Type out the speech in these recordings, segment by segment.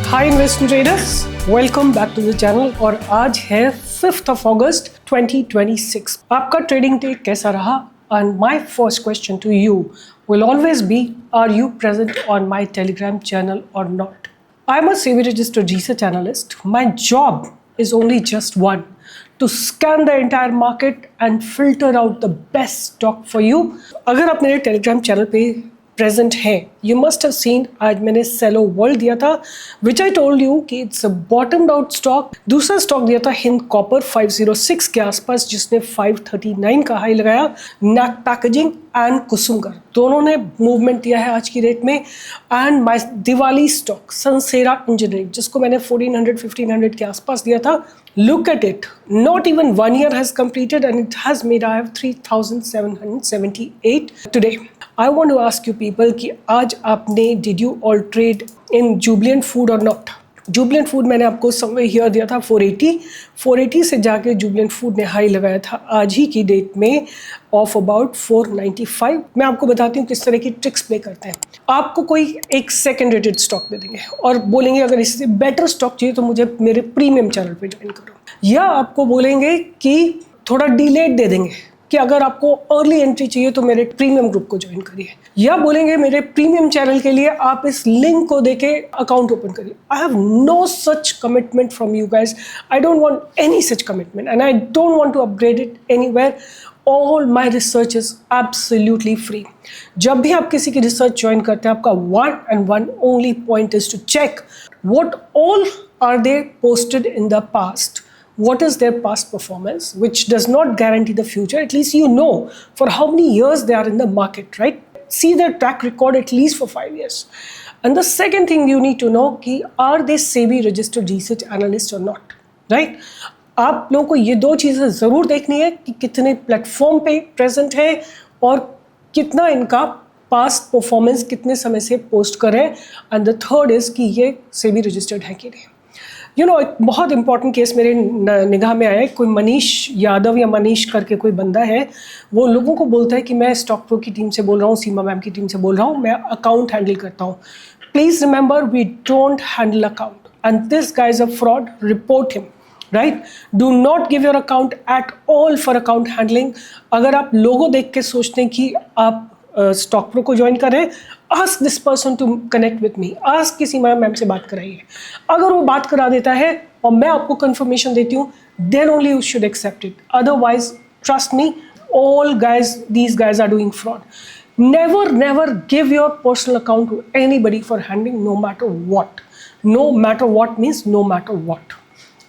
Hi investment traders, welcome back to the channel. और आज है 5th of August 2026। आपका ट्रेडिंग डे कैसा रहा? And my first question to you will always be, are you present on my Telegram channel or not? I'm a SEBI registered research analyst. My job is only just one, to scan the entire market and filter out the best stock for you. अगर आप मेरे Telegram channel पे present है, you must have seen आज मैंने Cello World दिया था, विच I told you कि इट्स अ बॉटम्ड आउट स्टॉक। दूसरा स्टॉक दिया था हिंद कॉपर 506 के आसपास, जिसने 539 का हाई लगाया। नैक पैकेजिंग एंड कुसुमकर दोनों ने मूवमेंट दिया है आज की रेट में। And my Diwali stock Sansera engineering, जिसको मैंने 1400-1500 के आसपास दिया था, look at it, not even 1 year has completed and it has made I have 3778 today. I want to ask you people कि आज आपने did you all trade in Jubilant Food or not? Jubilant Food मैंने आपको somewhere here दिया था 480 से जाके Jubilant Food ने हाई लगाया था आज ही की डेट में ऑफ अबाउट 495। मैं आपको बताती हूँ किस तरह की ट्रिक्स प्ले करते हैं। आपको कोई एक सेकंड रेटेड स्टॉक दे देंगे और बोलेंगे अगर इससे बेटर स्टॉक चाहिए तो मुझे मेरे प्रीमियम चैनल पे ज्वाइन करो, या आपको बोलेंगे कि थोड़ा डिलेड दे देंगे कि अगर आपको अर्ली एंट्री चाहिए तो मेरे प्रीमियम ग्रुप को ज्वाइन करिए, या बोलेंगे मेरे प्रीमियम चैनल के लिए आप इस लिंक को देके अकाउंट ओपन करिए। I have no such commitment from you guys, I don't want any such commitment and I don't want to upgrade it anywhere. All my research is absolutely free. जब भी आप किसी की research join करते हैं, आपका one and one only point is to check what all are they posted in the past. What is their past performance, which does not guarantee the future. At least you know for how many years they are in the market, right? See their track record at least for 5 years. And the second thing you need to know कि are they SEBI registered research analyst or not, right? आप लोगों को ये दो चीज़ें ज़रूर देखनी है कि कितने प्लेटफॉर्म पे प्रेजेंट है और कितना इनका पास्ट परफॉर्मेंस कितने समय से पोस्ट करें। एंड द थर्ड इज़ कि ये SEBI रजिस्टर्ड है कि नहीं। एक बहुत इंपॉर्टेंट केस मेरे निगाह में आया है। कोई मनीष यादव या मनीष करके कोई बंदा है, वो लोगों को बोलता है कि मैं स्टॉक प्रो की टीम से बोल रहा हूँ, सीमा मैम की टीम से बोल रहा हूँ, मैं अकाउंट हैंडल करता हूँ। Please remember, we don't handle account and this guy is a fraud, report him, right? Do not give your account at all for account handling. अगर आप लोगों देख के सोचते हैं कि आप स्टॉक प्रो को ज्वाइन करें, ask this person to connect with me, ask किसी मैम से बात कराइए। अगर वो बात करा देता है और मैं आपको कंफर्मेशन देती हूँ, then only you should accept it. Otherwise trust me, all guys, these guys are doing fraud. Never give your personal account to anybody for handling, no matter what. No matter what means no matter what.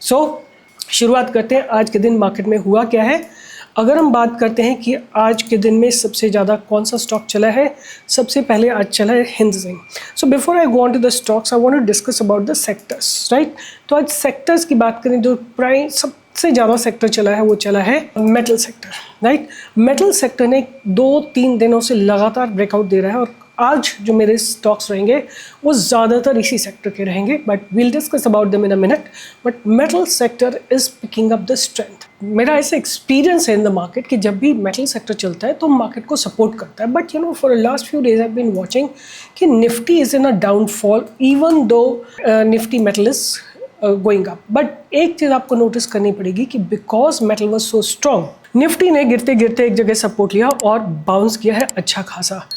So शुरुआत करते हैं, आज के दिन market में हुआ क्या है। अगर हम बात करते हैं कि आज के दिन में सबसे ज़्यादा कौन सा स्टॉक चला है, सबसे पहले आज चला है Hind zinc. So before I go on to the stocks, I want to discuss about the sectors, right? तो आज सेक्टर्स की बात करें, जो प्राइम सबसे ज़्यादा सेक्टर चला है वो चला है metal sector, right? Metal sector ने 2-3 दिनों से लगातार ब्रेकआउट दे रहा है और आज जो मेरे स्टॉक्स रहेंगे वो ज़्यादातर इसी सेक्टर के रहेंगे, but we'll discuss about them in a minute. But metal sector is picking up the strength. मेरा ऐसा एक्सपीरियंस है इन द मार्केट कि जब भी मेटल सेक्टर चलता है तो मार्केट को सपोर्ट करता है। But for last few days I been watching कि Nifty is in a downfall, even though Nifty metal is going up. But एक चीज़ आपको नोटिस करनी पड़ेगी कि because metal was so strong, Nifty ने गिरते गिरते एक जगह सपोर्ट लिया और बाउंस किया है अच्छा खासा।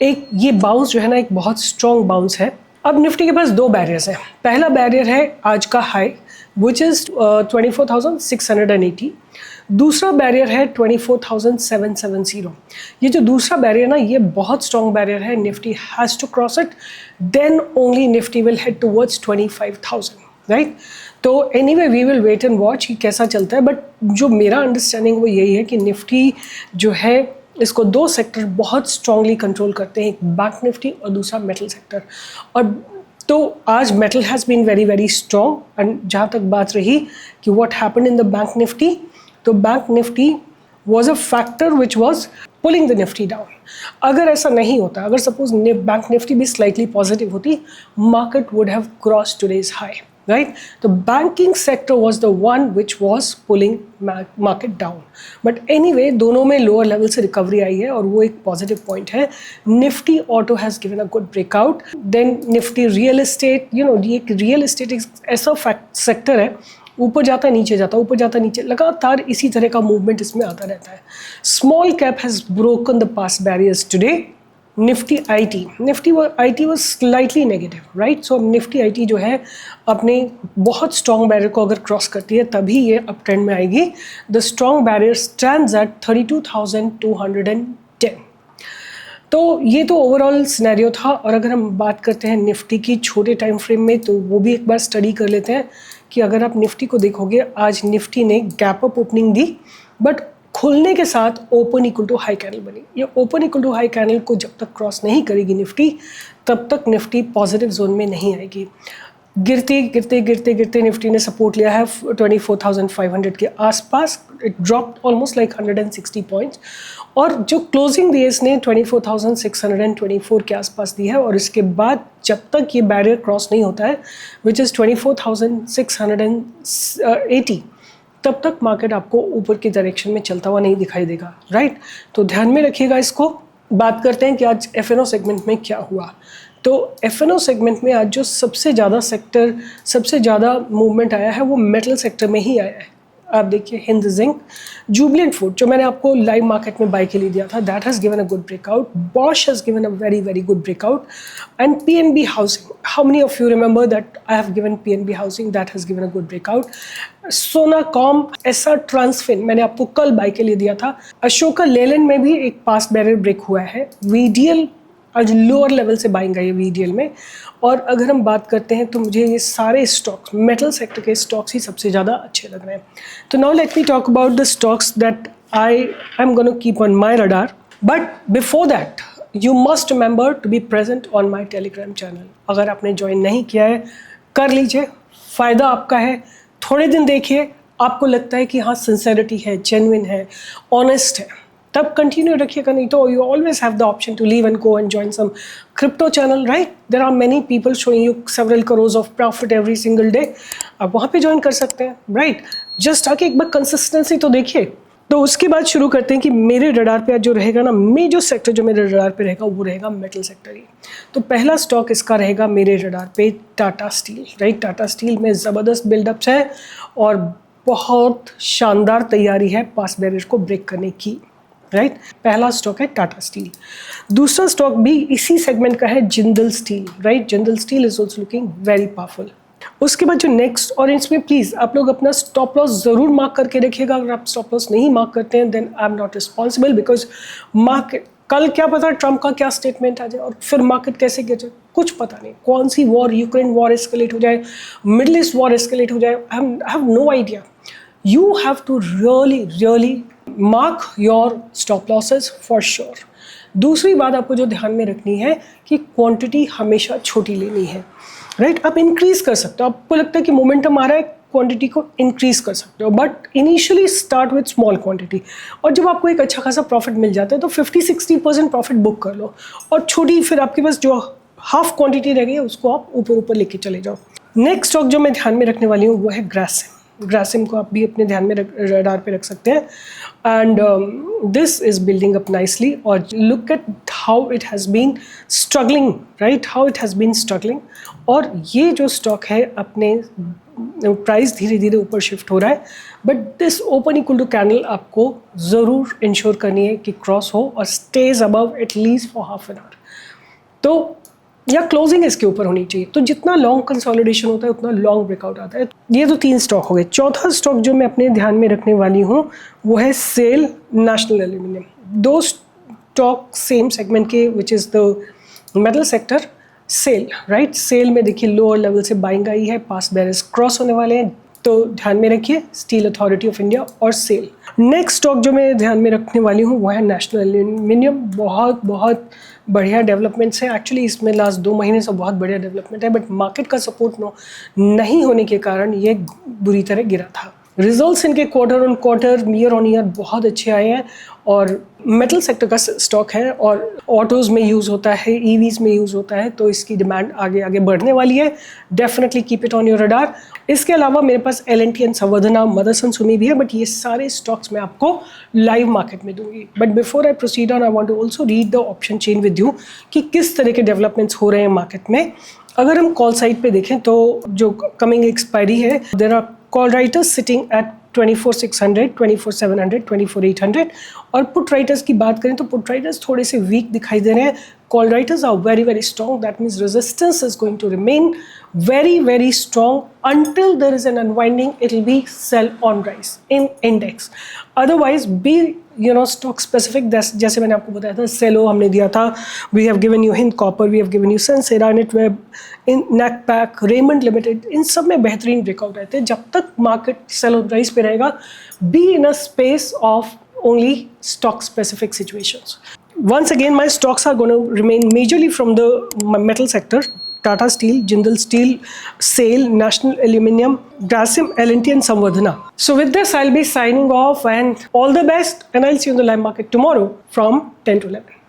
एक ये बाउंस जो है ना, एक बहुत स्ट्रॉन्ग बाउंस है। अब निफ्टी के पास 2 बैरियर्स हैं। पहला बैरियर है आज का हाई विच इज़ 24,680। दूसरा बैरियर है 24,770। ये जो दूसरा बैरियर ना, ये बहुत स्ट्रॉन्ग बैरियर है। Nifty has to cross it, then only Nifty will head towards 25,000, right? तो anyway we will wait and watch कि कैसा चलता है। बट जो मेरा अंडरस्टैंडिंग वो यही है कि निफ्टी जो है, इसको 2 सेक्टर बहुत स्ट्रांगली कंट्रोल करते हैं, एक बैंक निफ्टी और दूसरा मेटल सेक्टर। और तो आज metal has been very very strong. And जहाँ तक बात रही कि what happened in the bank Nifty, तो bank Nifty was a factor which was pulling the Nifty down. अगर ऐसा नहीं होता, अगर सपोज बैंक निफ्टी भी स्लाइटली पॉजिटिव होती, market would have cross today's high, right? The banking sector was the one which was pulling market down. But anyway, दोनों में lower level से recovery आई है और वो एक positive point है. Nifty auto has given a good breakout. Then Nifty real estate, ये real estate एक ऐसा sector है, ऊपर जाता है नीचे जाता है, ऊपर जाता है नीचे, लगातार इसी तरह का मूवमेंट इसमें आता रहता है. Small cap has broken the past barriers today. Nifty IT was slightly negative, right? So Nifty IT जो है अपने बहुत स्ट्रॉन्ग बैरियर को अगर क्रॉस करती है तभी ये अप ट्रेंड में आएगी. The strong barrier stands eight 32,210. तो ये तो ओवरऑल सिनेरियो था. और अगर हम बात करते हैं निफ्टी की छोटे टाइम फ्रेम में, तो वो भी एक बार स्टडी कर लेते हैं कि अगर आप निफ्टी को देखोगे, आज निफ्टी ने गैप अप ओपनिंग दी, बट खुलने के साथ open equal to high candle बनी. ये open equal to high candle को जब तक क्रॉस नहीं करेगी निफ्टी, तब तक निफ्टी पॉजिटिव जोन में नहीं आएगी. गिरते निफ्टी ने सपोर्ट लिया है 24,500 के आसपास. It dropped almost like 160 points. और जो क्लोजिंग दी है इसने 24,624 के आसपास दी है. और इसके बाद जब तक ये बैरियर क्रॉस नहीं होता है, विच इज़ 24,680, तब तक मार्केट आपको ऊपर की डायरेक्शन में चलता हुआ नहीं दिखाई देगा, राइट? तो ध्यान में रखिएगा इसको. बात करते हैं कि आज F&O सेगमेंट में क्या हुआ. तो F&O सेगमेंट में आज जो सबसे ज़्यादा मूवमेंट आया है वो मेटल सेक्टर में ही आया है. आप देखिए हिंद जिंक, जुबिलेंट फूड जो मैंने आपको लाइव मार्केट में बाय के लिए दिया था, that has given a good breakout. Bosch has given a very very good breakout. And PNB housing, how many of you remember that I have given PNB housing, that has given a good breakout. Sonacom, SR Transfin मैंने आपको कल bye के लिए दिया था. अशोका लेलैंड में भी एक पास्ट बैरियर ब्रेक हुआ है. VDL आज लोअर लेवल से बाइंग आई है VDL में. और अगर हम बात करते हैं तो मुझे ये सारे स्टॉक्स, मेटल सेक्टर के स्टॉक्स ही सबसे ज़्यादा अच्छे लग रहे हैं. तो now let me talk about the stocks that I am gonna keep on my radar. But before that you must remember to be present on my Telegram channel. अगर आपने ज्वाइन नहीं किया है, कर लीजिए, फ़ायदा आपका है. थोड़े दिन देखिए, आपको लगता है कि हाँ सिंसेरिटी है, जेन्युइन है, ऑनेस्ट है, तब कंटिन्यू रखिएगा. नहीं तो you always have the option to leave and go and join some crypto channel, right? There are many people showing you several crores of profit every single day. आप वहाँ पे ज्वाइन कर सकते हैं, राइट? जस्ट आके एक बार कंसिस्टेंसी तो देखिए. तो उसके बाद शुरू करते हैं कि मेरे रडार पे आज जो रहेगा ना, मेजर सेक्टर जो मेरे रडार पे रहेगा वो रहेगा मेटल सेक्टर ही. तो पहला स्टॉक इसका रहेगा मेरे रडार पे Tata steel, right? Tata steel में ज़बरदस्त बिल्डअप्स है और बहुत शानदार तैयारी है पास बैरियर को ब्रेक करने की, राइट? पहला स्टॉक है टाटा स्टील. दूसरा स्टॉक भी इसी सेगमेंट का है, Jindal steel, right? Jindal steel is also looking very powerful. उसके बाद जो नेक्स्ट, और इसमें प्लीज़ आप लोग अपना स्टॉप लॉस ज़रूर मार्क करके रखिएगा. अगर आप स्टॉप लॉस नहीं मार्क करते हैं then I am not responsible, because market, कल क्या पता ट्रम्प का क्या स्टेटमेंट आ जाए और फिर मार्केट कैसे गिर जाए, कुछ पता नहीं. कौन सी वॉर, यूक्रेन वॉर एस्केलेट हो जाए, मिडल ईस्ट वॉर एस्केलेट हो जाए, I have no idea. You have to really mark your stop losses for sure. दूसरी बात आपको जो ध्यान में रखनी है कि क्वांटिटी हमेशा छोटी लेनी है, राइट? आप इंक्रीज कर सकते हो, आपको लगता है कि मोमेंटम आ रहा है, क्वांटिटी को इंक्रीज कर सकते हो, but initially start with small quantity. और जब आपको एक अच्छा खासा प्रॉफिट मिल जाता है तो 50-60% प्रॉफिट बुक कर लो और छोटी, फिर आपके पास जो हाफ क्वांटिटी रह गई है उसको आप ऊपर लेके चले जाओ. नेक्स्ट स्टॉक जो मैं ध्यान में रखने वाली हूँ वो है ग्रासिम. ग्रासिम को आप भी अपने ध्यान में रडार पे रख सकते हैं. And this is building up nicely. और look at how it has been struggling, right? How it has been struggling. और ये जो स्टॉक है अपने प्राइस धीरे धीरे ऊपर शिफ्ट हो रहा है, but this open equal to candle आपको ज़रूर इंश्योर करनी है कि क्रॉस हो और stays above at least for half an hour. तो या क्लोजिंग इसके ऊपर होनी चाहिए. तो जितना लॉन्ग कंसोलिडेशन होता है उतना लॉन्ग ब्रेकआउट आता है. ये तो 3 स्टॉक हो गए. चौथा स्टॉक जो मैं अपने ध्यान में रखने वाली हूँ वो है SAIL, National Aluminium. 2 stock same segment के, which is the metal sector. SAIL, right? SAIL में देखिए लोअर लेवल से बाइंग आई है, पास बैरियर्स क्रॉस होने वाले हैं, तो ध्यान में रखिए स्टील अथॉरिटी ऑफ इंडिया और सेल. नेक्स्ट स्टॉक जो मैं ध्यान में रखने वाली हूँ वो है नेशनल एल्यूमिनियम. बहुत बढ़िया डेवलपमेंट्स है एक्चुअली इसमें, लास्ट 2 महीने से बहुत बढ़िया डेवलपमेंट है, बट मार्केट का सपोर्ट नहीं होने के कारण ये बुरी तरह गिरा था. रिजल्ट्स इनके quarter on quarter, year on year बहुत अच्छे आए हैं और मेटल सेक्टर का स्टॉक है और ऑटोज़ में यूज़ होता है, ईवीज़ में यूज़ होता है, तो इसकी डिमांड आगे आगे बढ़ने वाली है। Definitely keep it on your radar. इसके अलावा मेरे पास L&T एंड संवर्धना, मदरसन सुमी भी है, बट ये सारे स्टॉक्स मैं आपको लाइव मार्केट में दूंगी। But before I proceed on, I want to also read the option chain with you कि किस तरह के डेवलपमेंट्स हो रहे हैं मार्केट में। अगर हम कॉल साइड पे देखें तो जो कमिंग एक्सपायरी है, there are call writers sitting at 24,600, 24,700, 24,800 और पुट राइटर्स की बात करें तो पुट राइटर्स थोड़े से वीक दिखाई दे रहे हैं। Call writers are very very strong, that means resistance is going to remain very very strong until there is an unwinding. It will be sell on rise in index. Otherwise be stock specific, जैसे मैंने आपको बताया था, सेलो हमने दिया था, we have given you Hind Copper, we have given you Sansera, Knitweb, in NACPAC, Raymond Limited, इन सब में बेहतरीन ब्रेकआउट रहते हैं। जब तक मार्केट सेल ऑन राइज पे रहेगा, be in a space of only stock specific situations. Once again, my stocks are going to remain majorly from the metal sector. Tata Steel, Jindal Steel, SAIL, National Aluminium, Grasim, L&T and Samvardhana. So with this, I'll be signing off and all the best, and I'll see you in the live market tomorrow from 10 to 11.